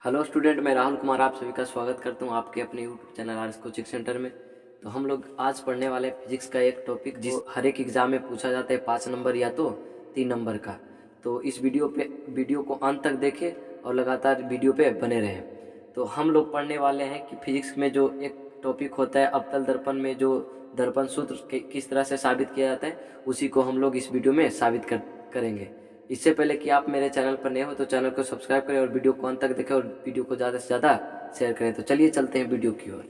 Hello student, मैं राहुल कुमार आप सभी का स्वागत करता हूं आपके अपने YouTube channel R S coaching centre में। तो हम लोग आज पढ़ने वाले फिजिक्स का एक टॉपिक जिस हर एक एग्जाम में पूछा जाता है 5 नंबर या तो 3 नंबर का। तो इस वीडियो को अंत तक देखें और लगातार वीडियो पे बने रहें। तो हम लोग पढ़ने वाले हैं कि फिजिक्स में जो एक टॉपिक होता है अवतल दर्पण में जो दर्पण सूत्र किस तरह से साबित किया जाता है, उसी को हम लोग इस वीडियो में साबित करेंगे। इससे पहले कि आप मेरे चैनल पर नए हो तो चैनल को सब्सक्राइब करें और वीडियो को अंत तक देखें और वीडियो को ज़्यादा से ज़्यादा शेयर करें। तो चलिए चलते हैं वीडियो की ओर।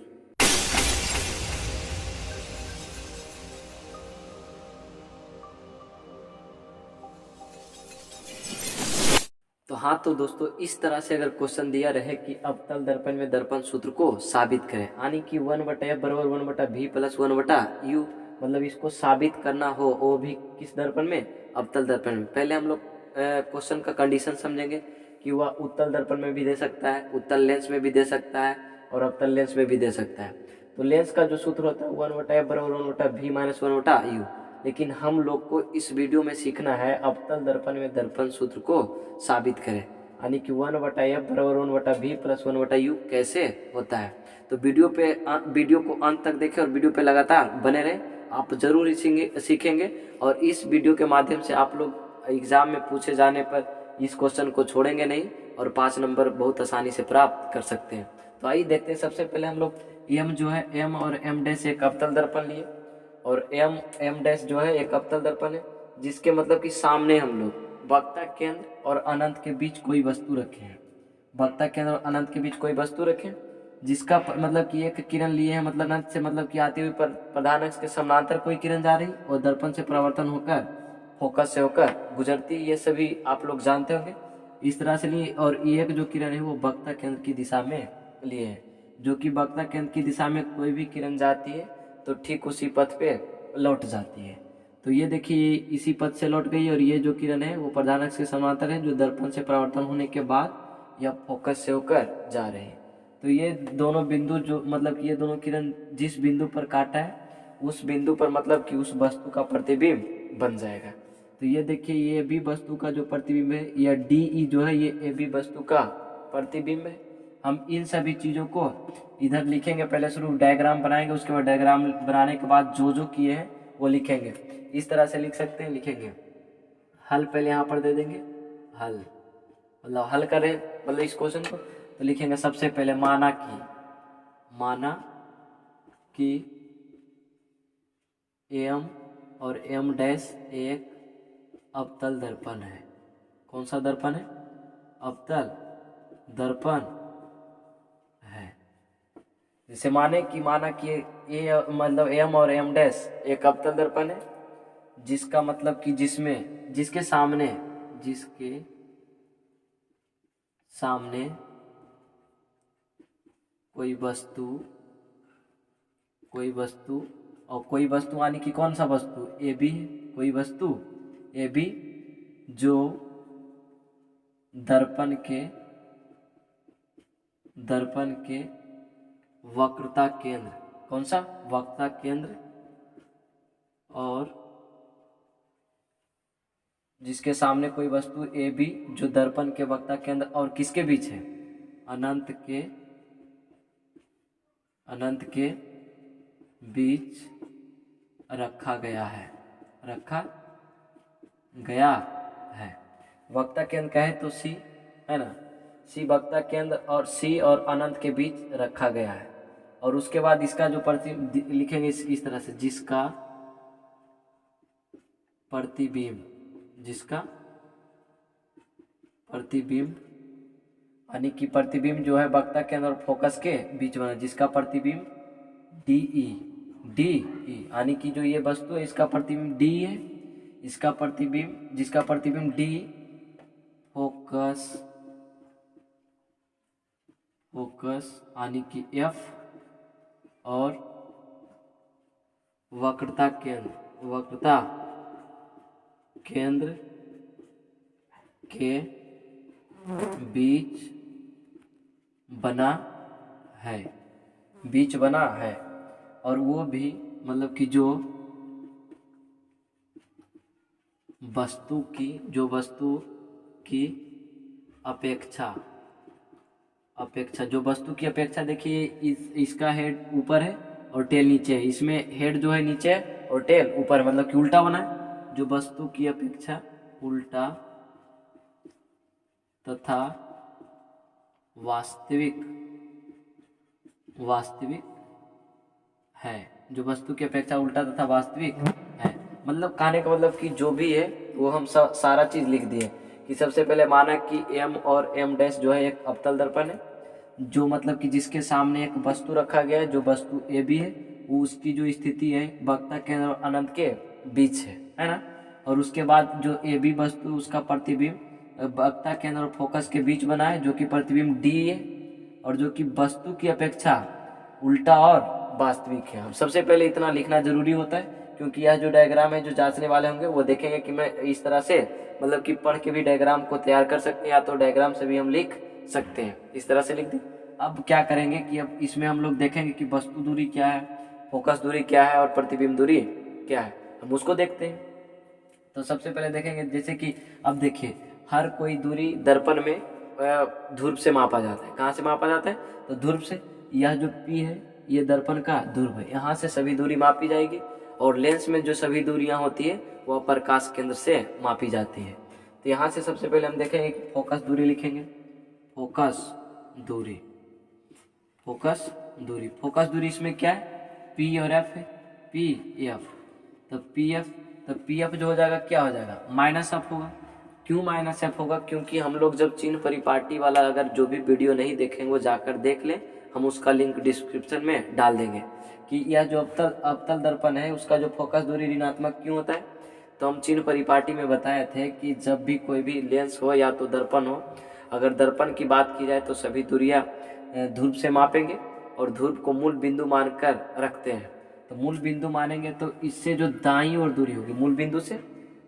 तो हाँ, तो दोस्तों इस तरह से अगर क्वेश्चन दिया रहे कि अवतल दर्पण में दर्पण सूत्र को साबित करें, यानी कि 1/f बराबर 1/v प्लस 1/u, मतलब इसको साबित करना हो वो भी किस दर्पण में, अवतल दर्पण में। पहले हम लोग क्वेश्चन का कंडीशन समझेंगे कि वह उत्तल दर्पण में भी दे सकता है, उत्तल लेंस में भी दे सकता है और अवतल लेंस में भी दे सकता है। तो लेंस का जो सूत्र होता है 1/f बराबर 1/v माइनस 1/u, लेकिन हम लोग को इस वीडियो में सीखना है अवतल दर्पण में दर्पण सूत्र को साबित करें, यानी कि 1/f बराबर 1/v प्लस 1/u कैसे होता है। तो वीडियो को अंत तक देखें और वीडियो पे लगातार बने रहें, आप जरूर सीखेंगे। और इस वीडियो के माध्यम से आप लोग एग्जाम में पूछे जाने पर इस क्वेश्चन को छोड़ेंगे नहीं और 5 नंबर बहुत आसानी से प्राप्त कर सकते हैं। तो आइए देखते हैं। सबसे पहले हम लोग एम जो है, एम और एम डैश एक अवतल दर्पण लिए और एम डैश जो है एक अवतल दर्पण है, जिसके मतलब कि सामने हम लोग वक्ता केंद्र और अनंत के बीच कोई वस्तु रखे हैं। वक्ता केंद्र और अनंत के बीच कोई वस्तु रखें जिसका मतलब कि एक किरण लिए हैं, मतलब अनंत से मतलब कि आती हुई प्रधान अक्ष के समानांतर कोई किरण जा रही और दर्पण से परावर्तन होकर फोकस से होकर गुजरती, ये सभी आप लोग जानते होंगे। इस तरह से लिए और एक जो किरण है वो वक्ता केंद्र की दिशा में लिए है, जो कि वक्ता केंद्र की दिशा में कोई भी किरण जाती है तो ठीक उसी पथ पे लौट जाती है। तो ये देखिए इसी पथ से लौट गई और ये जो किरण है वो प्रधान अक्ष के समानांतर है, जो दर्पण से परावर्तन होने के बाद यह फोकस से होकर जा रही है। तो ये दोनों बिंदु जो मतलब कि ये दोनों किरण जिस बिंदु पर काटा है उस बिंदु पर मतलब कि उस वस्तु का प्रतिबिंब बन जाएगा। तो ये देखिए ये भी वस्तु का जो प्रतिबिंब है, यह डी जो है ये ए बी वस्तु का प्रतिबिंब है। हम इन सभी चीज़ों को इधर लिखेंगे, पहले शुरू डायग्राम बनाएंगे, उसके बाद डायग्राम बनाने के बाद जो जो किए हैं वो लिखेंगे। इस तरह से लिख सकते हैं, लिखेंगे हल पहले यहाँ पर दे देंगे, हल मतलब हल करें मतलब इस क्वेश्चन को। तो लिखेंगे सबसे पहले माना कि एम और एम डैश एक अवतल दर्पण है। कौन सा दर्पण है? अवतल दर्पण है। जैसे माना कि ए मतलब एम और एम डैश एक अवतल दर्पण है, जिसका मतलब कि जिसके सामने कोई वस्तु और कोई वस्तु यानी कि कौन सा वस्तु, ए बी, कोई वस्तु ए बी जो दर्पण के वक्रता केंद्र, कौन सा, वक्रता केंद्र, और जिसके सामने कोई वस्तु ए बी जो दर्पण के वक्रता केंद्र और किसके बीच है, अनंत के बीच रखा गया है। वक्रता केंद्र का है तो सी है ना, सी वक्रता केंद्र और सी और अनंत के बीच रखा गया है। और उसके बाद इसका जो लिखेंगे इस तरह से, जिसका प्रतिबिंब यानी कि प्रतिबिंब जो है वक्ता केंद्र और फोकस के बीच बना, जिसका प्रतिबिंब डी ई यानी कि जो ये वस्तु है इसका प्रतिबिंब डी है, इसका प्रतिबिंब जिसका प्रतिबिंब डी फोकस यानी कि एफ और वक्रता केंद्र के बीच बना है। और वो भी मतलब कि जो वस्तु की अपेक्षा, जो वस्तु की अपेक्षा देखिए इसका हेड ऊपर है और टेल नीचे है, इसमें हेड जो है नीचे है और टेल ऊपर है, मतलब कि उल्टा बना है। जो वस्तु की अपेक्षा उल्टा तथा वास्तविक है, जो वस्तु की अपेक्षा उल्टा तथा वास्तविक है, मतलब कहने का मतलब कि जो भी है वो हम सारा चीज लिख दिए कि सबसे पहले माना कि एम और एम डैश जो है एक अवतल दर्पण है, जो मतलब कि जिसके सामने एक वस्तु रखा गया है, जो वस्तु ए बी है, वो उसकी जो स्थिति है वक्रता केंद्र और अनंत के बीच है ना। और उसके बाद जो ए बी वस्तु उसका प्रतिबिंब वक्रता केंद्र और फोकस के बीच बना है, जो कि प्रतिबिंब डी है, और जो कि वस्तु की अपेक्षा उल्टा और वास्तविक है। हम सबसे पहले इतना लिखना जरूरी होता है, क्योंकि यह जो डायग्राम है जो जांचने वाले होंगे वो देखेंगे कि मैं इस तरह से मतलब कि पढ़ के भी डायग्राम को तैयार कर सकते हैं, या तो डायग्राम से भी हम लिख सकते हैं, इस तरह से लिख दें। अब क्या करेंगे कि अब इसमें हम लोग देखेंगे कि वस्तु दूरी क्या है, फोकस दूरी क्या है और प्रतिबिंब दूरी क्या है, हम उसको देखते हैं। तो सबसे पहले देखेंगे जैसे कि अब देखिए हर कोई दूरी दर्पण में ध्रुव से मापा जाता है। कहाँ से मापा जाता है? तो ध्रुव से। यह जो P है ये दर्पण का ध्रुव है, यहाँ से सभी दूरी मापी जाएगी, और लेंस में जो सभी दूरियां होती है वह प्रकाश केंद्र से मापी जाती है। तो यहाँ से सबसे पहले हम देखेंगे कि फोकस दूरी लिखेंगे। फोकस दूरी, फोकस दूरी इसमें क्या है? P और F है, PF। तो PF जो हो जाएगा क्या हो जाएगा? माइनस एफ होगा। क्यों माइनस एफ होगा? क्योंकि हम लोग जब चिन्ह परिपाटी वाला अगर जो भी वीडियो नहीं देखेंगे वो जाकर देख लें, हम उसका लिंक डिस्क्रिप्शन में डाल देंगे कि यह जो अवतल दर्पण है उसका जो फोकस दूरी ऋणात्मक क्यों होता है। तो हम चिन्ह परिपाटी में बताए थे कि जब भी कोई भी लेंस हो या तो दर्पण हो, अगर दर्पण की बात की जाए तो सभी दूरियां ध्रुव से मापेंगे और ध्रुव को मूल बिंदु मानकर रखते हैं। तो मूल बिंदु मानेंगे तो इससे जो दाईं ओर दूरी होगी, मूल बिंदु से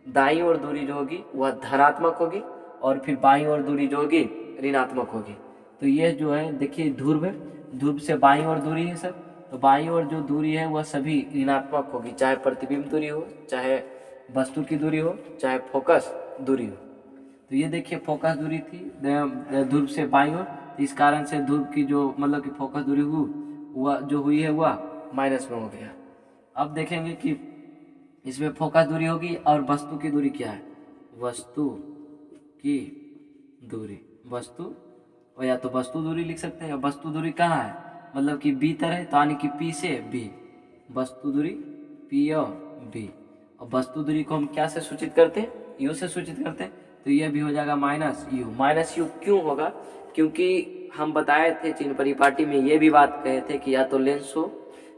दाईं ओर दूरी जो होगी वह धनात्मक होगी, और फिर बाईं ओर दूरी जो होगी ऋणात्मक होगी। तो ये जो है देखिए ध्रुव है, ध्रुव से बाईं ओर दूरी है सर, तो बाईं ओर जो दूरी है वह सभी ऋणात्मक होगी, चाहे प्रतिबिंब दूरी हो, चाहे वस्तु की दूरी हो, चाहे फोकस दूरी हो। तो ये देखिए फोकस दूरी थी ध्रुव से बाईं ओर, तो इस कारण से ध्रुव की जो मतलब कि फोकस दूरी वह जो हुई है वह माइनस में हो गया। अब देखेंगे कि इसमें फोकस दूरी होगी और वस्तु की दूरी क्या है? वस्तु की दूरी, वस्तु, और या तो वस्तु दूरी लिख सकते हैं। वस्तु दूरी कहाँ है? मतलब कि बी तरह, तो यानी कि पी से बी, वस्तु दूरी पी और बी। और वस्तु दूरी को हम क्या से सूचित करते हैं? यू से सूचित करते हैं। तो यह भी हो जाएगा माइनस यू। माइनस यू क्यों होगा? क्योंकि हम बताए थे चिन्ह परिपाटी में ये भी बात कहे थे कि या तो लेंस हो,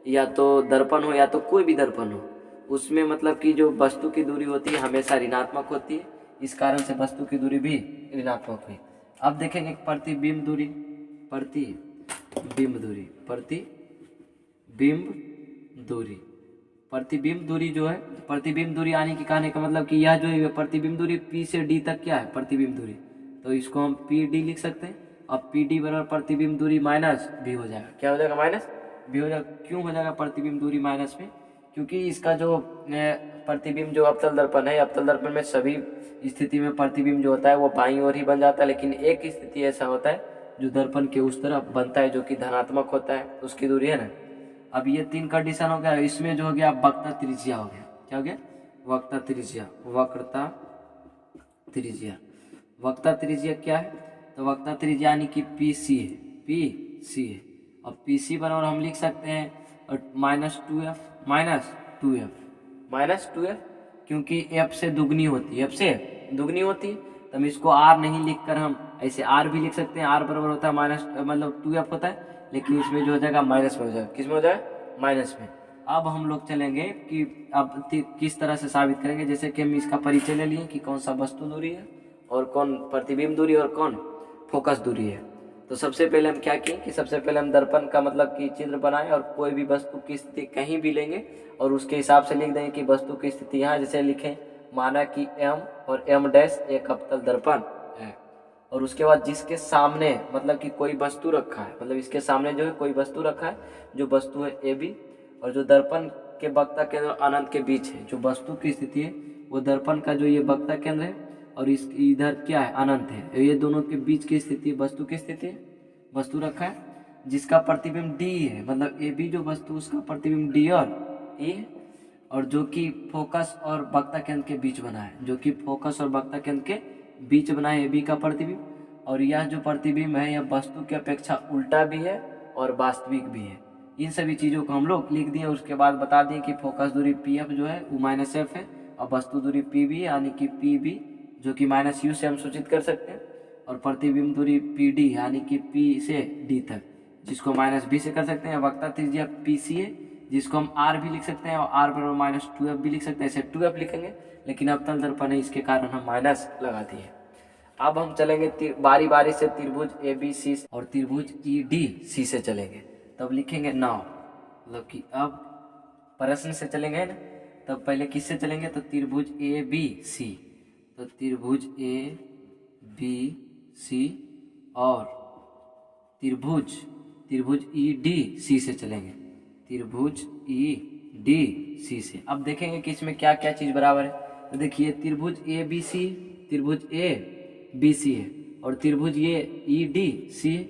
या तो दर्पण हो, या तो कोई भी दर्पण हो, उसमें मतलब कि जो वस्तु की दूरी होती है हमेशा ऋणात्मक होती है, इस कारण से वस्तु की दूरी भी ऋणात्मक हुई। अब देखेंगे प्रतिबिंब दूरी, प्रतिबिंब दूरी जो है, प्रतिबिंब दूरी यानी कि कहने का मतलब कि यह जो है प्रतिबिंब दूरी P से D तक क्या है? प्रतिबिंब दूरी। तो इसको हम PD लिख सकते हैं। अब PD बराबर प्रतिबिंब दूरी माइनस भी हो जाएगा। क्या हो जाएगा? माइनस भी हो जाएगा। क्यों हो जाएगा प्रतिबिंब दूरी माइनस में? क्योंकि इसका जो प्रतिबिंब जो अवतल दर्पण है, अवतल दर्पण में सभी स्थिति में प्रतिबिंब जो होता है वो बाईं ओर ही बन जाता है, लेकिन एक स्थिति ऐसा होता है जो दर्पण के उस तरफ बनता है जो कि धनात्मक होता है, उसकी दूरी है ना। अब ये 3 कंडीशन हो गया, इसमें जो हो गया वक्रता त्रिज्या हो गया। क्या हो गया? वक्रता त्रिज्या। वक्रता त्रिज्या क्या है? तो वक्रता त्रिज्या यानी कि PC है। अब PC बराबर हम लिख सकते हैं -2f, क्योंकि f से दुगनी होती है, तो हम इसको r नहीं लिखकर हम ऐसे r भी लिख सकते हैं। r बराबर होता है माइनस, मतलब 2f होता है, लेकिन इसमें जो हो जाएगा माइनस में हो जाएगा। किस में हो जाएगा? माइनस में। अब हम लोग चलेंगे कि अब किस तरह से साबित करेंगे। जैसे कि हम इसका परिचय ले लिए कि कौन सा वस्तु दूरी है और कौन प्रतिबिंब दूरी और कौन फोकस दूरी है। तो सबसे पहले हम क्या किए कि सबसे पहले हम दर्पण का मतलब कि चित्र बनाए और कोई भी वस्तु की स्थिति कहीं भी लेंगे और उसके हिसाब से लिख देंगे कि वस्तु की स्थिति यहाँ जैसे लिखें, माना कि M और M डैश एक अवतल दर्पण है, और उसके बाद जिसके सामने मतलब कि कोई वस्तु रखा है, मतलब इसके सामने जो है कोई वस्तु रखा है, जो वस्तु है AB, और जो दर्पण के वक्रता केंद्र अनंत के बीच है, जो वस्तु की स्थिति है वो दर्पण का जो ये वक्रता केंद्र है और इस इधर क्या है? अनंत है। ये दोनों के बीच की स्थिति वस्तु की स्थिति है। वस्तु रखा है जिसका प्रतिबिंब डी है, मतलब ए बी जो वस्तु उसका प्रतिबिंब डी और ए, और जो कि फोकस और वक्ता केंद्र के बीच बना है, जो कि फोकस और वक्ता केंद्र के बीच बना है ए बी का प्रतिबिंब। और यह जो प्रतिबिंब है यह वस्तु की अपेक्षा उल्टा भी है और वास्तविक भी है। इन सभी चीज़ों को हम लोग लिख दिए। उसके बाद बता दिए कि फोकस दूरी पी एफ जो है वो माइनस एफ है और वस्तु दूरी पी बी यानी कि पी बी जो कि माइनस यू से हम सूचित कर सकते हैं, और प्रतिबिंब दूरी पी डी यानी कि पी से डी तक जिसको माइनस बी से कर सकते हैं। वक्ता त्रिज्या पी सी है जिसको हम आर भी लिख सकते हैं और आर बराबर माइनस 2f भी लिख सकते हैं, ऐसे 2f लिखेंगे, लेकिन अवतल दर्पण है इसके कारण हम माइनस लगा दिए। अब हम चलेंगे बारी बारी से त्रिभुज ए बी सी और त्रिभुज ई डी सी से चलेंगे। तब लिखेंगे 9, मतलब कि अब प्रश्न से चलेंगे ना, तब पहले किससे चलेंगे तो त्रिभुज ए बी सी, तो त्रिभुज ए बी सी और त्रिभुज ई डी सी से चलेंगे, त्रिभुज ई डी सी से। अब देखेंगे कि इसमें क्या क्या चीज़ बराबर है। तो देखिए त्रिभुज ए बी सी, त्रिभुज ए बी सी है और त्रिभुज ये ई डी सी है।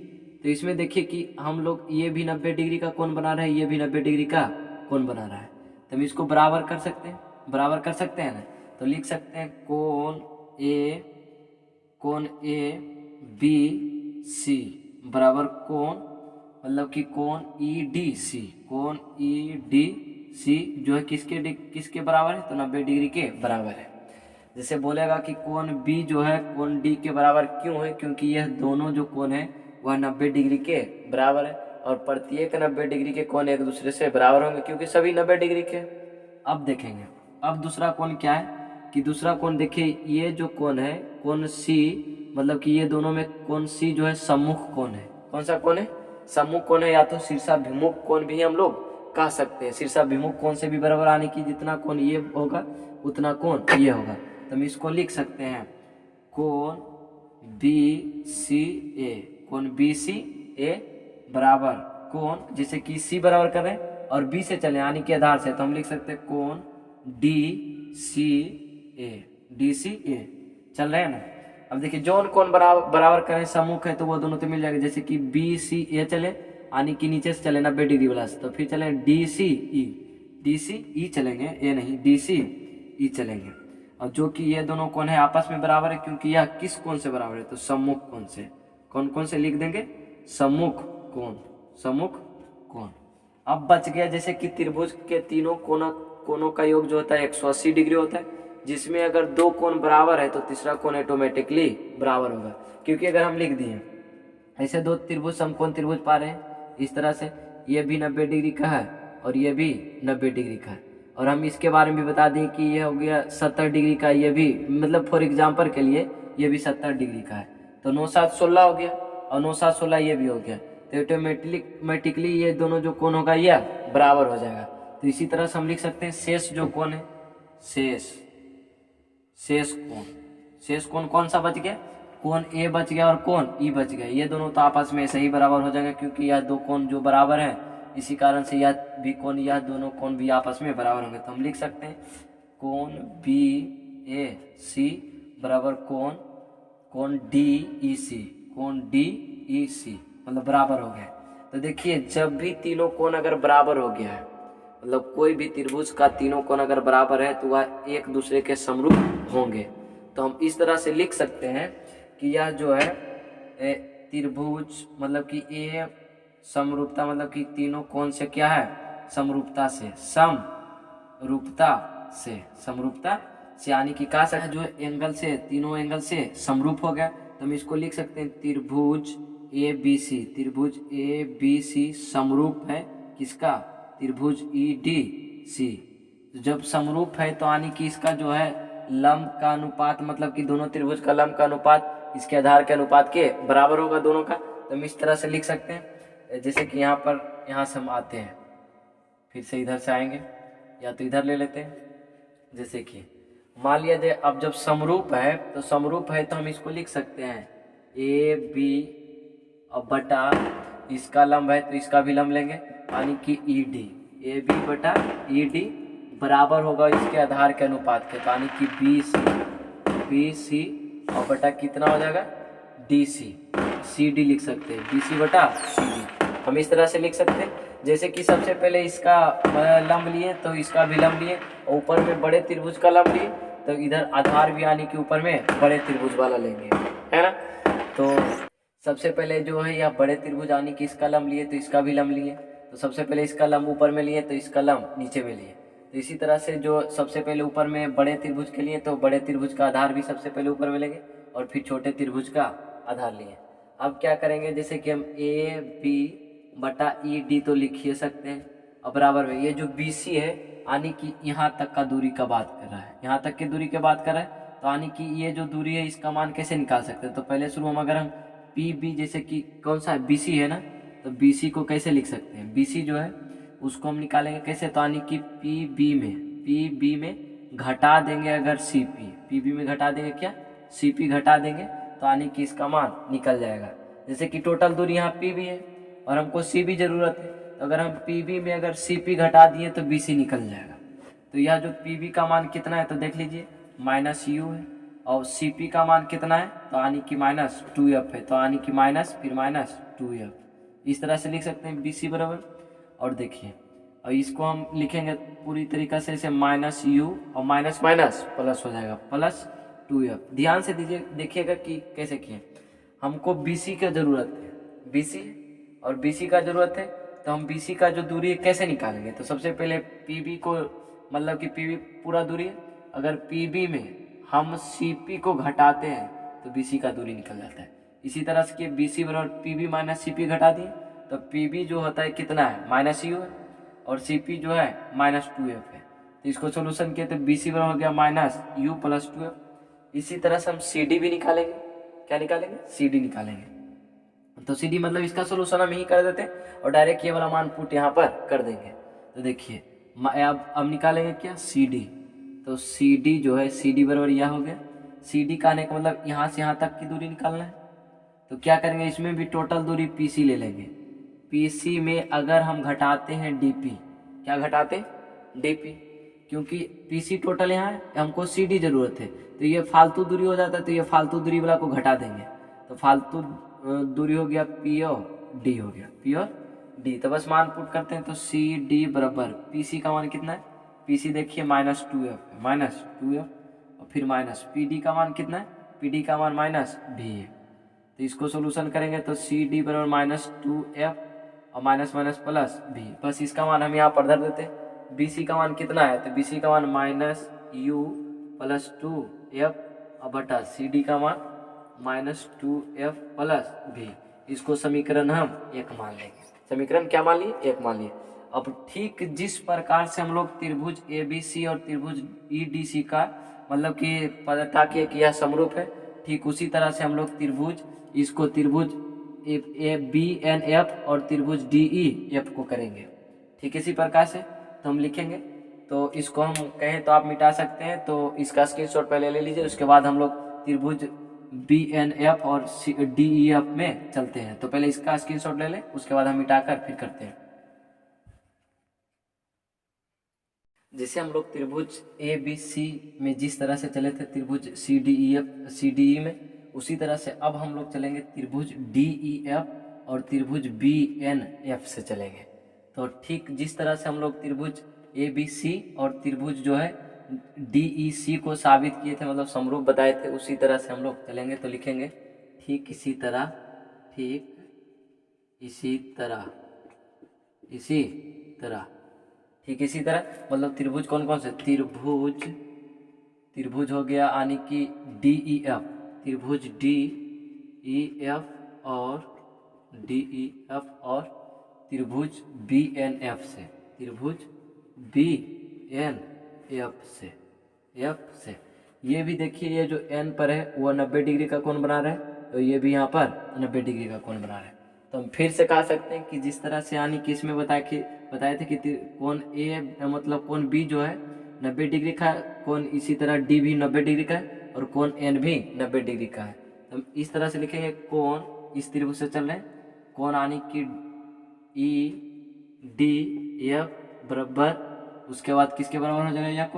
तो इसमें देखिए कि हम लोग ये भी 90 डिग्री का कोण बना रहे हैं, ये भी 90 डिग्री का कोण बना रहा है, तो हम इसको बराबर कर सकते हैं, बराबर कर सकते हैं ना। तो लिख सकते हैं कोण ए बी सी बराबर कोण, मतलब कि कोण ई डी सी, कोण ई डी सी जो है किसके बराबर है तो 90 डिग्री के बराबर है। जैसे बोलेगा कि कोण बी जो है कोण डी के बराबर क्यों है, क्योंकि यह दोनों जो कोण है वह 90 डिग्री के बराबर है और प्रत्येक 90 डिग्री के कोण एक दूसरे से बराबर होंगे क्योंकि सभी 90 डिग्री के। अब देखेंगे अब दूसरा कोण क्या है कि दूसरा कोण देखिए ये जो कोण है कोण सी, मतलब कि ये दोनों में कोण सी जो है सम्मुख कोण है। कौन सा कोण है सम्मुख कोण है, या तो शीर्षाभिमुख कोण भी हम लोग कह सकते हैं। शीर्षाभिमुख कोण से भी बराबर आने की जितना कोण ये होगा उतना कोण ये होगा, तो हम इसको लिख सकते हैं कोण बी सी ए, कोण बी सी ए बराबर कोण, जैसे कि सी बराबर कर रहे हैं और बी से चले यानी कि आधार से, तो हम लिख सकते हैं कोण डी सी ए चल रहे हैं ना। अब देखिए जो कोण बराबर करें सम्मुख है तो वो दोनों तो मिल जाएगा, जैसे कि बी सी ए चले यानी कि नीचे से चले 90 डिग्री वाला से, तो फिर चले डी सी ई चलेंगे, ए नहीं डी सी ई चलेंगे। और जो कि ये दोनों कोण है आपस में बराबर है क्योंकि यह किस कोण से बराबर है तो सम्मुख कोण से। कौन से लिख देंगे सम्मुख कोण। अब बच गया जैसे कि त्रिभुज के तीनों कोणों का योग जो होता है 180 डिग्री होता है, जिसमें अगर दो कोण बराबर है तो तीसरा कोण ऑटोमेटिकली बराबर होगा, क्योंकि अगर हम लिख दिए ऐसे दो त्रिभुज समकोण त्रिभुज पा रहे हैं इस तरह से, ये भी 90 डिग्री का है और ये भी 90 डिग्री का है, और हम इसके बारे में भी बता दें कि ये हो गया 70 डिग्री का, ये भी मतलब फॉर एग्जाम्पल के लिए ये भी 70 डिग्री का है, तो 9 7 16 हो गया और 9 7 16 ये भी हो गया, तो ऑटोमेटिकली ये दोनों जो कोण होगा यह बराबर हो जाएगा। तो इसी तरह से हम लिख सकते हैं शेष जो कोण है शेष कोण कौन सा बच गया, कोण ए बच गया और कोण ई बच गया, ये दोनों तो आपस में ऐसे ही बराबर हो जाएंगे क्योंकि यह दो कोण जो बराबर है इसी कारण से यह भी कोण यह दोनों कोण भी आपस में बराबर होंगे। तो हम लिख सकते हैं कोण बी ए सी बराबर कोण डी ई सी मतलब बराबर हो गया। तो देखिए जब भी तीनों कोण अगर बराबर हो गया है, मतलब कोई भी त्रिभुज का तीनों कोण अगर बराबर है तो वह एक दूसरे के समरूप होंगे। तो हम इस तरह से लिख सकते हैं कि यह जो है त्रिभुज मतलब कि ए समरूपता, मतलब कि तीनों कोण से क्या है समरूपता से यानी कि कहा सकते जो एंगल से तीनों एंगल से समरूप हो गया। तो हम इसको लिख सकते हैं त्रिभुज ए बी सी समरूप है किसका त्रिभुज ई डी सी। जब समरूप है तो यानी कि इसका जो है लंब का अनुपात, मतलब कि दोनों त्रिभुज का लंब का अनुपात इसके आधार के अनुपात के बराबर होगा दोनों का। तो हम इस तरह से लिख सकते हैं, जैसे कि यहाँ से हम आते हैं फिर से इधर से आएंगे या तो इधर ले लेते हैं, जैसे कि मान लिया जाए अब जब समरूप है तो हम इसको लिख सकते हैं ए बी और बटा इसका लंब है तो इसका भी लंब लेंगे यानी कि ई डी, ए बी बटा ई डी बराबर होगा इसके आधार के अनुपात के, यानी कि बी सी और बटा कितना हो जाएगा डी सी। सी डी लिख सकते हैं, बी सी बटा सी डी हम इस तरह से लिख सकते हैं। जैसे कि सबसे पहले इसका लंब लिए तो इसका भी लंब लिए, और ऊपर में बड़े त्रिभुज का लंब लिए, तो इधर आधार भी यानी कि ऊपर में बड़े त्रिभुज वाला लेंगे, है ना। तो सबसे पहले जो है यह बड़े त्रिभुज यानी कि इसका लंब लिए तो इसका भी लंब लिए, तो सबसे पहले इसका लंब ऊपर में लिए तो इसका लंब नीचे में लिए। तो इसी तरह से जो सबसे पहले ऊपर में बड़े त्रिभुज के लिए तो बड़े त्रिभुज का आधार भी सबसे पहले ऊपर में लेंगे और फिर छोटे त्रिभुज का आधार लिए। अब क्या करेंगे, जैसे कि हम ए बी बटा ई डी तो लिख ही सकते हैं। अब बराबर में ये जो बी सी है यानी कि यहाँ तक का दूरी का बात कर रहा है, यहाँ तक की दूरी की बात कर रहा है, तो यानी कि ये जो दूरी है इसका मान कैसे निकाल सकते हैं। तो पहले शुरू हम अगर हम पी बी, जैसे कि कौन सा है बी सी है ना, तो बी सी को कैसे लिख सकते हैं, बी सी जो है उसको हम निकालेंगे कैसे, तो यानी कि पी बी में घटा देंगे अगर सी पी बी में घटा देंगे क्या, सी पी घटा देंगे, तो यानी कि इसका मान निकल जाएगा। जैसे कि टोटल दूरी यहाँ पी बी है और हमको सी बी जरूरत है, तो अगर हम पी बी में अगर सी पी घटा दिए तो बी सी निकल जाएगा। तो यह जो पी बी का मान कितना है तो देख लीजिए माइनस यू है, और सी पी का मान कितना है तो यानी कि माइनस टू एफ है, तो यानी कि माइनस फिर माइनस टू एफ, इस तरह से लिख सकते हैं बी सी बराबर। और देखिए और इसको हम लिखेंगे पूरी तरीक़ा से ऐसे माइनस यू और माइनस माइनस प्लस हो जाएगा प्लस टू एफ। ध्यान से दीजिए देखिएगा कि कैसे किए, हमको बी सी का ज़रूरत है, बी सी और बी सी का ज़रूरत है, तो हम बी सी का जो दूरी है कैसे निकालेंगे। तो सबसे पहले पी बी को मतलब कि पी बी पूरा दूरी है, अगर पी बी में हम सी पी को घटाते हैं तो बी सी का दूरी निकल जाता है। इसी तरह से बी सी बराबर P B minus C P घटा दिए तो पी बी जो होता है कितना है माइनस यू है, और सी पी जो है माइनस टू एफ है। तो इसको सोल्यूशन किया तो बी सी बराबर हो गया minus you plus two F. इसी तरह से हम सी डी भी निकालेंगे, क्या निकालेंगे, सी डी निकालेंगे। तो सी डी मतलब इसका सोल्यूशन हम यही कर देते हैं और डायरेक्ट ये वाला मान पुट यहाँ पर कर देंगे। तो देखिए अब निकालेंगे क्या सी डी, तो सी डी जो है सी डी बराबर यह हो गया, सी डी का आने का मतलब यहाँ से यहाँ तक की दूरी निकालना है। तो क्या करेंगे, इसमें भी टोटल दूरी पी सी ले लेंगे, पी सी में अगर हम घटाते हैं डी पी, क्या घटाते डी पी, क्योंकि पी सी टोटल यहाँ है, हमको सी डी जरूरत है, तो ये फालतू दूरी हो जाता है, तो ये फालतू दूरी वाला को घटा देंगे, तो फालतू दूरी हो गया पी और डी हो गया, पी और डी। तो बस मान पुट करते हैं तो सी डी बराबर पी सी का मान कितना है, पी सी देखिए माइनस टू एफ और फिर माइनस पी डी का मान कितना है, पी डी का मान माइनस भी है। तो इसको सोल्यूशन करेंगे तो सी डी बराबर माइनस टू एफ और माइनस माइनस प्लस भी, बस इसका मान हम यहाँ पर धर देते हैं। बी सी का मान कितना है, तो बी सी का मान minus you plus two F और बटा सी डी का मान माइनस टू एफ प्लस भी। इसको समीकरण हम एक मान लेंगे, समीकरण क्या मान लिए, एक मान लिए। अब ठीक जिस प्रकार से हम लोग त्रिभुज ए बी सी और त्रिभुज ई डी सी का मतलब कि पता किए कि यह समरूप है, ठीक उसी तरह से हम लोग त्रिभुज इसको त्रिभुज ए बी एन एफ और त्रिभुज डी ई एफ को करेंगे ठीक इसी प्रकार से। तो हम लिखेंगे, तो इसको हम कहें तो आप मिटा सकते हैं, तो इसका स्क्रीनशॉट पहले ले लीजिए, उसके बाद हम लोग त्रिभुज बी एन एफ और डी ई एफ में चलते हैं। तो पहले इसका स्क्रीनशॉट ले लें, उसके बाद हम मिटाकर फिर करते हैं। जैसे हम लोग त्रिभुज ए बी सी में जिस तरह से चले थे त्रिभुज C D E F C D E में, उसी तरह से अब हम लोग चलेंगे त्रिभुज डी ई एफ और त्रिभुज बी एन एफ से चलेंगे। तो ठीक जिस तरह से हम लोग त्रिभुज ए बी सी और त्रिभुज जो है डी ई सी को साबित किए थे मतलब समरूप बताए थे, उसी तरह से हम लोग चलेंगे। तो लिखेंगे ठीक इसी तरह, ठीक इसी तरह, इसी तरह, ठीक इसी तरह मतलब त्रिभुज कौन कौन से, त्रिभुज हो गया यानी कि डी ई एफ, त्रिभुज डी ई एफ और डी ई एफ और त्रिभुज बी एन एफ से, त्रिभुज बी एन एफ से ये भी देखिए ये जो एन पर है वो 90 डिग्री का कोण बना रहा है, तो ये भी यहाँ पर 90 डिग्री का कोण बना रहा है। तो हम फिर से कह सकते हैं कि जिस तरह से यानी कि इसमें बताए थे कि कोण ए मतलब कोण बी जो है 90 डिग्री का है, कोण इसी तरह डी भी 90 डिग्री का है और कोण एन भी 90 डिग्री का है। तो हम इस तरह से लिखेंगे कोण इस त्रिभुज से चल रहे हैं, कोण यानी कि ई डी एफ बराबर, उसके बाद किसके बराबर हो जाएगा यह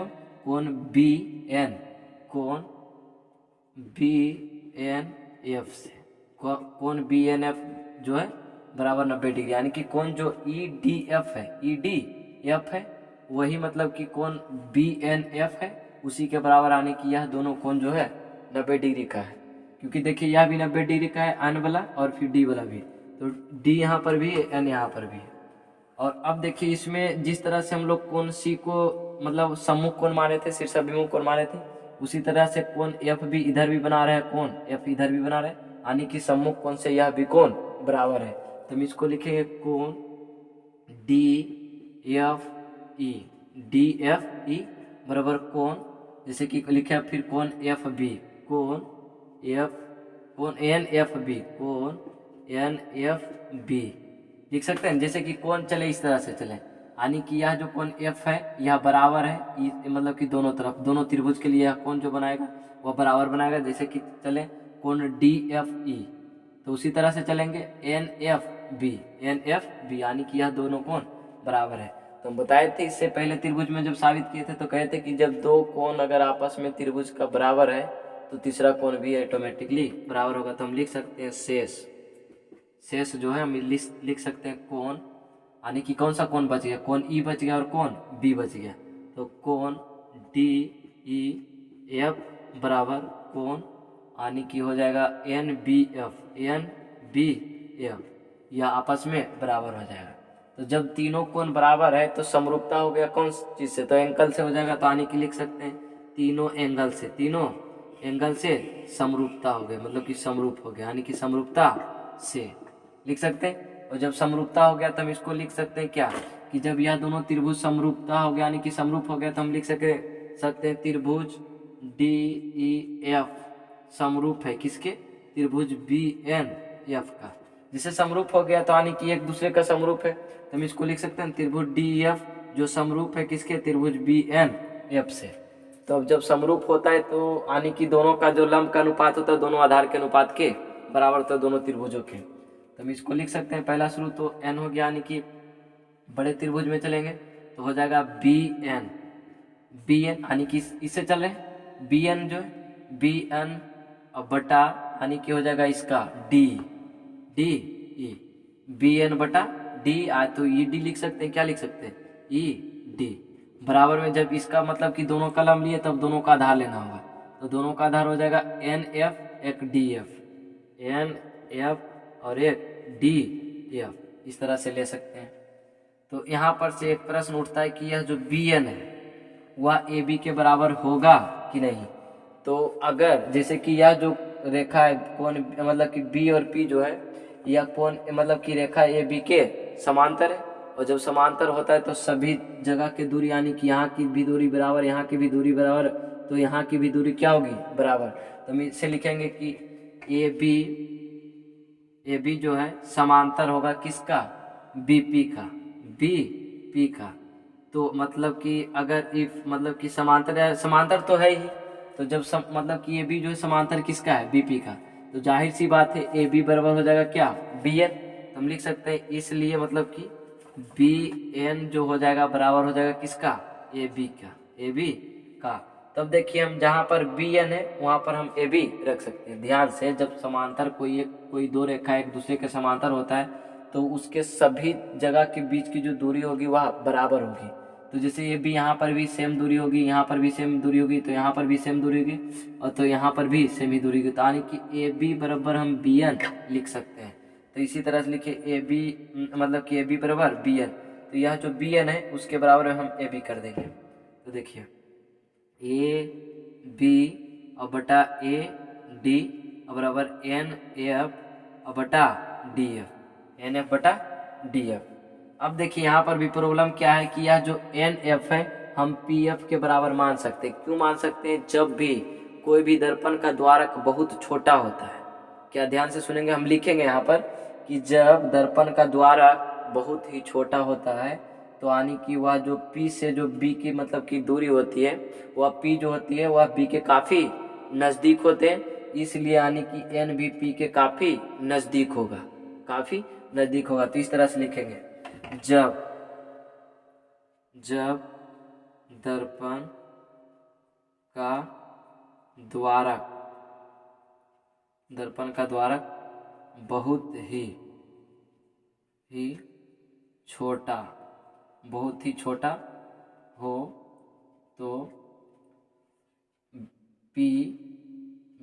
कोण बी एन, कोण बी एन एफ से, कोण बी एन एफ जो है बराबर 90 डिग्री, यानी कि कोण जो ई डी एफ है, ई डी एफ है, वही मतलब कि कोण बी एन एफ है, उसी के बराबर आने की यह दोनों कोण जो है 90 डिग्री का है। क्योंकि देखिए यह भी 90 डिग्री का है, एन वाला और फिर डी वाला भी, तो डी यहाँ पर भी है, एन यहाँ पर भी है। और अब देखिए इसमें जिस तरह से हम लोग कोण सी को मतलब सम्मुख कोण माने थे, शीर्षाभिमुख कोण माने थे, उसी तरह से कोण एफ भी इधर भी बना रहे हैं, कोण एफ इधर भी बना रहे हैं, यानी कि सम्मुख कोण से यह भी कोण बराबर है। तो हम इसको लिखेंगे कोण D F E, D F E बराबर कोण, जैसे कि लिखे फिर कोण एफ बी, कोण एन एफ बी, कोण एन एफ बी लिख सकते हैं। जैसे कि कोण चले इस तरह से चले, यानी कि यह जो कोण एफ है यह बराबर है, मतलब कि दोनों तरफ, दोनों त्रिभुज के लिए यह कोण जो बनाएगा वह बराबर बनाएगा। जैसे कि चले कोण डी एफ ई, तो उसी तरह से चलेंगे N F B, N F B, यानी कि यह दोनों कोण बराबर है। तो हम बताए थे इससे पहले त्रिभुज में जब साबित किए थे तो कहे थे कि जब दो कोण अगर आपस में त्रिभुज का बराबर है तो तीसरा कोण भी ऑटोमेटिकली बराबर होगा। तो हम लिख सकते हैं शेष जो है हम लिख सकते हैं कोण, यानी कि कौन सा कोण बच गया, कोण ई बच गया और कोण बी बच गया। तो कोण डी ई एफ बराबर कोण, यानी कि हो जाएगा एन बी एफ, यह आपस में बराबर हो जाएगा। तो जब तीनों कोण बराबर है तो समरूपता हो गया कौन चीज से, तो एंगल से हो जाएगा। तो यानी कि लिख सकते हैं तीनों एंगल से समरूपता हो गया, मतलब कि समरूप हो गया, यानी कि समरूपता से लिख सकते हैं। और जब समरूपता हो गया तो हम इसको लिख सकते हैं क्या, कि जब यह दोनों त्रिभुज समरूपता हो गया यानी कि समरूप हो गया तो हम लिख सकते हैं त्रिभुज डी ई एफ समरूप है किसके, त्रिभुज बी एन एफ का। जिसे समरूप हो गया तो यानी कि एक दूसरे का समरूप है, तो हम इसको लिख सकते हैं त्रिभुज डी एफ जो समरूप है किसके, त्रिभुज बी एन एफ से। तो अब जब समरूप होता है तो यानी कि दोनों का जो लंब का अनुपात होता है दोनों आधार के अनुपात के बराबर होता है, दोनों त्रिभुजों के। तो हम इसको लिख सकते हैं पहला शुरू तो एन हो गया, यानी कि बड़े त्रिभुज में चलेंगे तो हो जाएगा बी एन, यानी कि इससे चल रहे बी एन जो है बी एन और बटा यानी कि हो जाएगा इसका डी ई, बी एन बटा डी आए तो ई डी लिख सकते हैं, क्या लिख सकते हैं ई डी बराबर में। जब इसका मतलब कि दोनों का लंब लिए तब दोनों का आधार लेना होगा, तो दोनों का आधार हो जाएगा एन एफ एक डी एफ, एन एफ और एक डी एफ, इस तरह से ले सकते हैं। तो यहाँ पर से एक प्रश्न उठता है कि यह जो बी एन है वह ए बी के बराबर होगा कि नहीं। तो अगर जैसे कि यह जो रेखा है कोण मतलब कि बी और पी जो है यह कोण मतलब कि रेखा ए बी के समांतर है, और जब समांतर होता है तो सभी जगह की दूरी यानी कि यहाँ की भी दूरी बराबर, यहाँ की भी दूरी बराबर, तो यहाँ की भी दूरी क्या होगी बराबर। तो हम इसे लिखेंगे कि ए बी जो है समांतर होगा किसका, बी पी का। तो मतलब कि अगर इफ मतलब कि समांतर तो है ही, तो जब मतलब कि ए बी जो है समांतर किसका है, बी पी का, तो जाहिर सी बात है ए बी बराबर हो जाएगा क्या, बी एन। तो हम लिख सकते हैं इसलिए मतलब कि बी एन जो हो जाएगा बराबर हो जाएगा किसका, ए बी का। तब देखिए हम जहाँ पर बी एन है वहाँ पर हम ए बी रख सकते हैं। ध्यान से जब समांतर कोई दो रेखा एक दूसरे के समांतर होता है तो उसके सभी जगह के बीच की जो दूरी होगी वह बराबर होगी। तो जैसे ये भी यहाँ पर भी सेम दूरी होगी, यहाँ पर भी सेम दूरी होगी, तो यहाँ पर भी सेम दूरी होगी और तो यहाँ पर भी सेम ही दूरी होगी, तो यानी कि ए बी बराबर हम बी एन लिख सकते हैं। तो इसी तरह से लिखे ए बी मतलब कि ए बी बराबर बी एन, तो यह जो बी एन है उसके बराबर हम ए बी कर देंगे। तो देखिए ए बी और बटा ए डी और बराबर एन एफ और बटा डी एफ, एन एफ बटा डी एफ। अब देखिए यहाँ पर भी प्रॉब्लम क्या है कि यह जो एन एफ है हम पी एफ के बराबर मान सकते हैं। क्यों मान सकते हैं, जब भी कोई भी दर्पण का द्वारक बहुत छोटा होता है, क्या ध्यान से सुनेंगे, हम लिखेंगे यहाँ पर कि जब दर्पण का द्वारक बहुत ही छोटा होता है तो यानी कि वह जो P से जो B की मतलब की दूरी होती है वह P जो होती है वह B के काफ़ी नज़दीक होते हैं, इसलिए यानी कि N भी P के काफ़ी नज़दीक होगा, तो इस तरह से लिखेंगे जब दर्पण का द्वारक बहुत ही छोटा, बहुत ही छोटा हो तो पी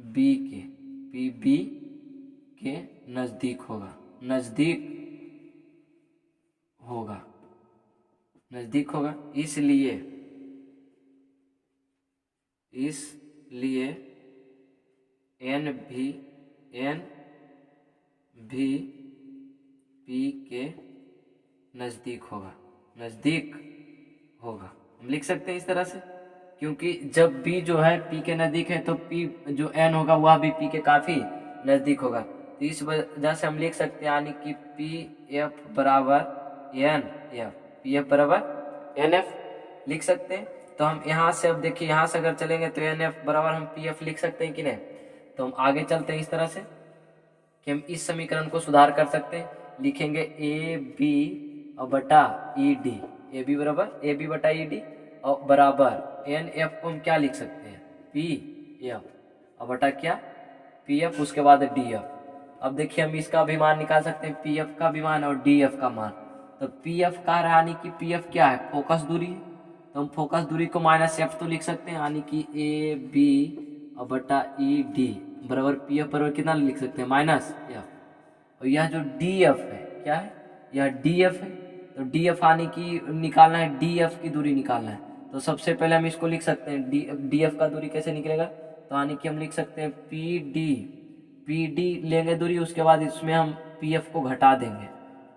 बी के नज़दीक होगा, नज़दीक होगा। इसलिए एन भी पी के नज़दीक होगा। हम लिख सकते हैं इस तरह से, क्योंकि जब b जो है p के नज़दीक है तो p जो n होगा वह भी p के काफ़ी नज़दीक होगा। तो इस वजह से हम लिख सकते हैं यानी कि pf बराबर nf लिख सकते हैं। तो हम यहाँ से, अब देखिए यहाँ से अगर चलेंगे तो nf बराबर हम pf लिख सकते हैं कि नहीं। तो हम आगे चलते हैं इस तरह से कि हम इस समीकरण को सुधार कर सकते हैं। लिखेंगे ए बी बटा ई डी, ए बी बराबर ए बी बटा ई डी और बराबर एन एफ को हम क्या लिख सकते हैं, पी एफ और बटा क्या, पी एफ, उसके बाद डी एफ। अब देखिए हम इसका भी मान निकाल सकते हैं, पी एफ का भी मान और डी एफ का मान। तो पी एफ का यानी कि पी एफ क्या है, फोकस दूरी है। तो हम फोकस दूरी को माइनस एफ तो लिख सकते हैं, यानी कि ए बी और बटा ई डी बराबर पी एफ बराबर कितना लिख सकते हैं, माइनस एफ। और यह जो डी एफ है क्या है, यह डी एफ है। तो डी एफ आने की निकालना है, डी एफ की दूरी निकालना है। तो सबसे पहले हम इसको लिख सकते हैं, डी एफ का दूरी कैसे निकलेगा, तो यानी कि हम लिख सकते हैं पी डी लेंगे दूरी, उसके बाद इसमें हम पी एफ को घटा देंगे,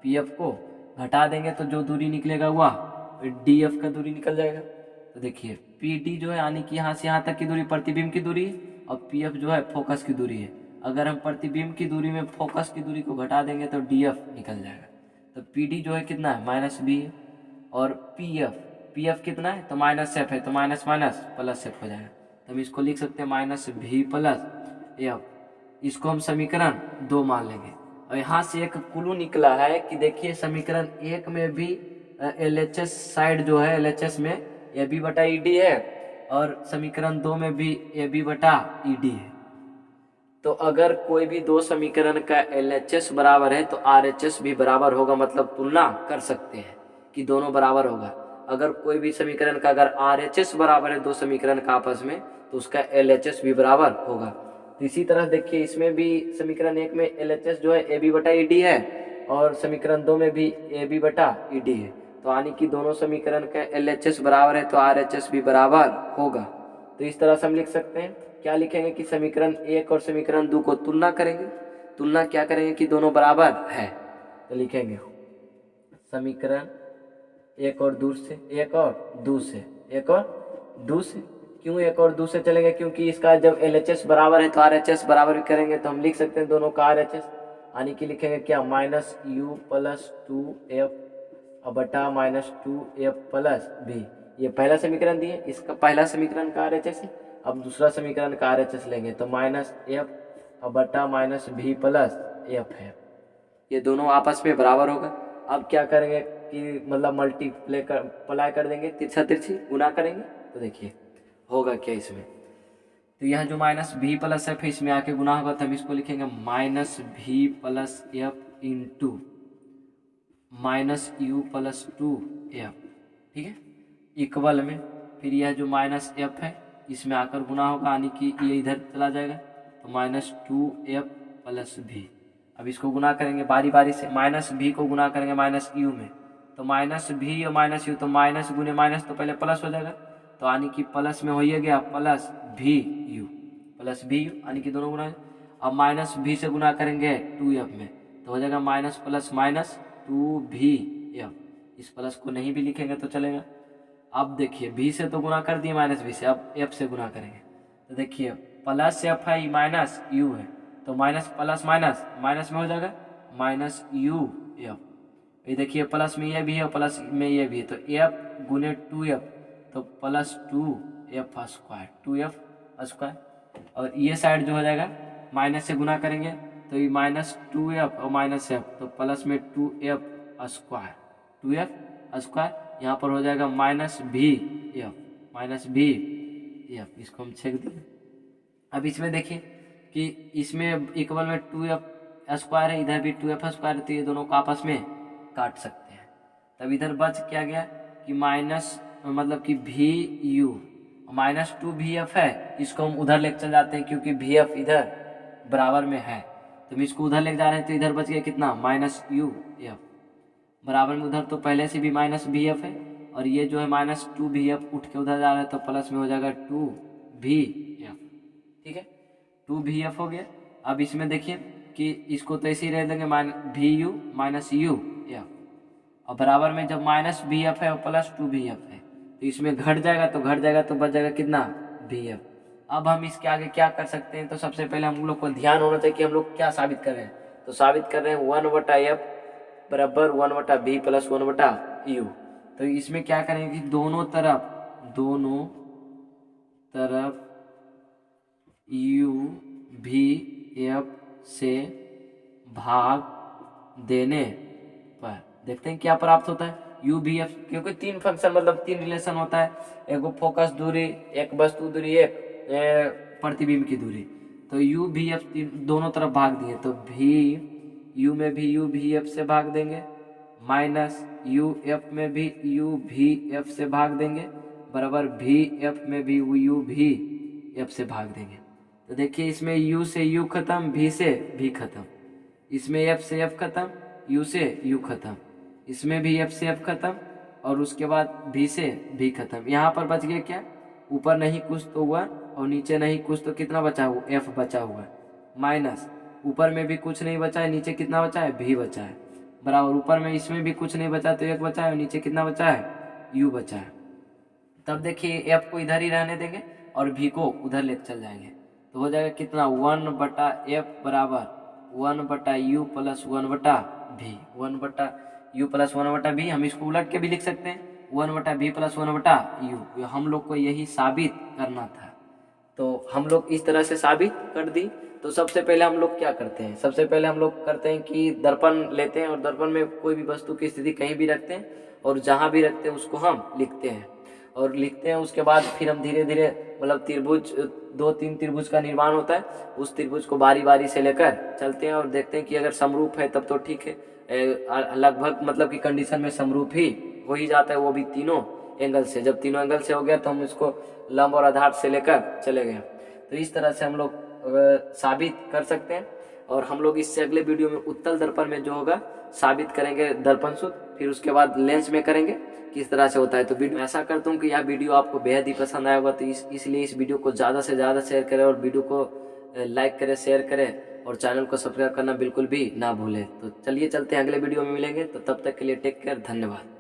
पी एफ को घटा देंगे तो जो दूरी निकलेगा वह डी एफ का दूरी निकल जाएगा। तो देखिए पी डी जो है यानी कि यहाँ से यहाँ तक की दूरी प्रतिबिंब की दूरी है और पी एफ जो है फोकस की दूरी है। अगर हम प्रतिबिंब की दूरी में फोकस की दूरी को घटा देंगे तो डी एफ निकल जाएगा। तो पी डी जो है कितना है, माइनस बी है। और पी एफ कितना है, तो माइनस एफ है, तो माइनस माइनस प्लस एफ हो जाएगा। तो हम इसको लिख सकते हैं माइनस भी प्लस एफ। इसको हम समीकरण 2 मान लेंगे। और यहाँ से एक क्लू निकला है कि देखिए समीकरण 1 में भी एल एच एस साइड जो है, एल एच एस में ए बी बटा ई डी है और समीकरण 2 में भी ए बी बटा ई डी है। तो अगर कोई भी दो समीकरण का LHS बराबर है तो RHS भी बराबर होगा, मतलब तुलना कर सकते हैं कि दोनों बराबर होगा। अगर कोई भी समीकरण का अगर RHS बराबर है दो समीकरण का आपस में, तो उसका LHS भी बराबर होगा। तो इसी तरह देखिए इसमें भी समीकरण 1 में LHS जो है AB बटा ED है और समीकरण 2 में भी AB बटा ED है। तो यानी कि दोनों समीकरण का LHS बराबर है तो RHS भी बराबर होगा। तो इस तरह से हम लिख सकते हैं, क्या लिखेंगे कि समीकरण 1 और समीकरण 2 को तुलना करेंगे। तुलना क्या करेंगे कि दोनों बराबर है, तो लिखेंगे समीकरण 1 और 2 से, 1 और 2 से, 1 और 2 से। क्यों 1 और 2 से चलेंगे, क्योंकि इसका जब LHS बराबर है तो RHS बराबर भी करेंगे। तो हम लिख सकते हैं दोनों का RHS, यानी कि लिखेंगे क्या, माइनस यू प्लस 2f बटा माइनस 2f प्लस बी। ये पहला समीकरण दिए, इसका पहला समीकरण का RHS है। अब दूसरा समीकरण का RHS लेंगे तो माइनस एफ बटा माइनस भी प्लस एफ है। ये दोनों आपस में बराबर होगा। अब क्या करेंगे कि मतलब मल्टीप्लाई कर देंगे, तिरछा तिरछी गुना करेंगे। तो देखिए होगा क्या इसमें, तो यह जो माइनस भी प्लस एफ है इसमें आके गुना होगा, तो हम इसको लिखेंगे माइनस भी plus F into minus you plus 2f, ठीक है, इक्वल में फिर यह जो माइनस एफ है इसमें आकर गुना होगा, यानी कि ये इधर चला जाएगा तो माइनस 2f प्लस भी। अब इसको गुना करेंगे बारी बारी से, माइनस भी को गुना करेंगे माइनस यू में, तो माइनस भी और माइनस यू, तो माइनस गुने माइनस तो पहले प्लस हो जाएगा, तो यानी कि प्लस में हो ही गया प्लस भी यू, यानी कि दोनों गुना। अब माइनस भी से गुना करेंगे 2f में तो हो जाएगा माइनस प्लस माइनस 2v। इस प्लस को नहीं भी लिखेंगे तो चलेगा। अब देखिए भी से तो गुना कर दिए माइनस भी से, अब एफ से गुना करेंगे तो देखिए प्लस एफ है माइनस यू है, तो माइनस प्लस माइनस माइनस में हो जाएगा माइनस यू एफ। ये देखिए प्लस में ये भी है प्लस में ये भी है, तो एफ गुने 2f तो plus 2f square, 2f square. और ये साइड जो हो जाएगा माइनस से गुना करेंगे तो ये माइनस 2f और माइनस एफ, तो प्लस में 2f स्क्वायर, 2f स्क्वायर। यहाँ पर हो जाएगा माइनस भी एफ, इसको हम छेक देंगे। अब इसमें देखिए कि इसमें इक्वल में 2f स्क्वायर है, इधर भी 2f स्क्वायर, तो ये दोनों को आपस में काट सकते हैं। तब इधर बच क्या गया कि माइनस मतलब कि भी यू माइनस 2vf है, इसको हम उधर लेकर चल जाते हैं क्योंकि vf इधर बराबर में है, तो हम इसको उधर लेकर जा रहे हैं, तो इधर बच गया कितना माइनस यू एफ बराबर में, उधर तो पहले से भी माइनस vf है, और ये जो है माइनस 2vf उठ के उधर जा रहा है, तो प्लस में हो जाएगा 2vf। ठीक है, 2vf हो गया। अब इसमें देखिए कि इसको तो ऐसे ही रह देंगे भी यू माइनस यू एफ, और बराबर में जब माइनस vf है और प्लस 2vf है, तो इसमें घट जाएगा, तो घट जाएगा तो बच जाएगा कितना vf। अब हम इसके आगे क्या कर सकते हैं, तो सबसे पहले हम लोग को ध्यान होना चाहिए कि हम लोग क्या साबित कर रहे हैं। तो साबित कर रहे हैं 1/f बराबर 1/v प्लस 1/u। तो इसमें क्या करेंगे कि दोनों तरफ u भी f से भाग देने पर देखते हैं क्या प्राप्त होता है। u भी f, क्योंकि तीन फंक्शन मतलब तीन रिलेशन होता है, एक फोकस दूरी, एक वस्तु दूरी, एक प्रतिबिंब की दूरी। तो u भी f दोनों तरफ भाग दिए, तो u में भी u भी f से भाग देंगे, माइनस uf में भी u भी f से भाग देंगे, बराबर vf में भी u भी f से भाग देंगे। तो देखिए इसमें u से u खत्म, v से v खत्म, इसमें f से f खत्म, u से u खत्म, इसमें भी f से f खत्म, और उसके बाद v से v खत्म। यहाँ पर बच गया क्या, ऊपर नहीं कुछ तो हुआ और नीचे नहीं कुछ, तो कितना बचा हुआ f बचा हुआ है, माइनस ऊपर में भी कुछ नहीं बचा है, नीचे कितना बचा है v बचा है, बराबर ऊपर में इसमें भी कुछ नहीं बचा तो 1 बचा है, और नीचे कितना बचा है u बचा है। तब देखिए f को इधर ही रहने देंगे और v को उधर लेकर चल जाएंगे, तो हो जाएगा कितना 1/f बराबर 1/u plus 1/v, 1/u plus 1/v। हम इसको उलट के भी लिख सकते हैं 1/v प्लस 1/u। हम लोग को यही साबित करना था, तो हम लोग इस तरह से साबित कर दी। तो सबसे पहले हम लोग क्या करते हैं, सबसे पहले हम लोग करते हैं कि दर्पण लेते हैं और दर्पण में कोई भी वस्तु की स्थिति कहीं भी रखते हैं, और जहाँ भी रखते हैं उसको हम लिखते हैं, और लिखते हैं उसके बाद फिर हम धीरे धीरे मतलब त्रिभुज 2-3 त्रिभुज का निर्माण होता है, उस त्रिभुज को बारी बारी से लेकर चलते हैं और देखते हैं कि अगर समरूप है तब तो ठीक है, लगभग मतलब कि कंडीशन में समरूप ही हो ही जाता है, वो भी तीनों एंगल से। जब तीनों एंगल से हो गया तो हम इसको लंब और आधार से लेकर चले गए। तो इस तरह से हम लोग साबित कर सकते हैं, और हम लोग इससे अगले वीडियो में उत्तल दर्पण में जो होगा साबित करेंगे दर्पण सूत्र, फिर उसके बाद लेंस में करेंगे किस तरह से होता है। तो वीडियो ऐसा करता हूँ कि यह वीडियो आपको बेहद ही पसंद आया होगा, तो इसलिए इस वीडियो को ज़्यादा से ज़्यादा शेयर करें, और वीडियो को लाइक करें, शेयर करें, और चैनल को सब्सक्राइब करना बिल्कुल भी ना भूलें। तो चलिए चलते हैं, अगले वीडियो में मिलेंगे, तो तब तक के लिए टेक केयर, धन्यवाद।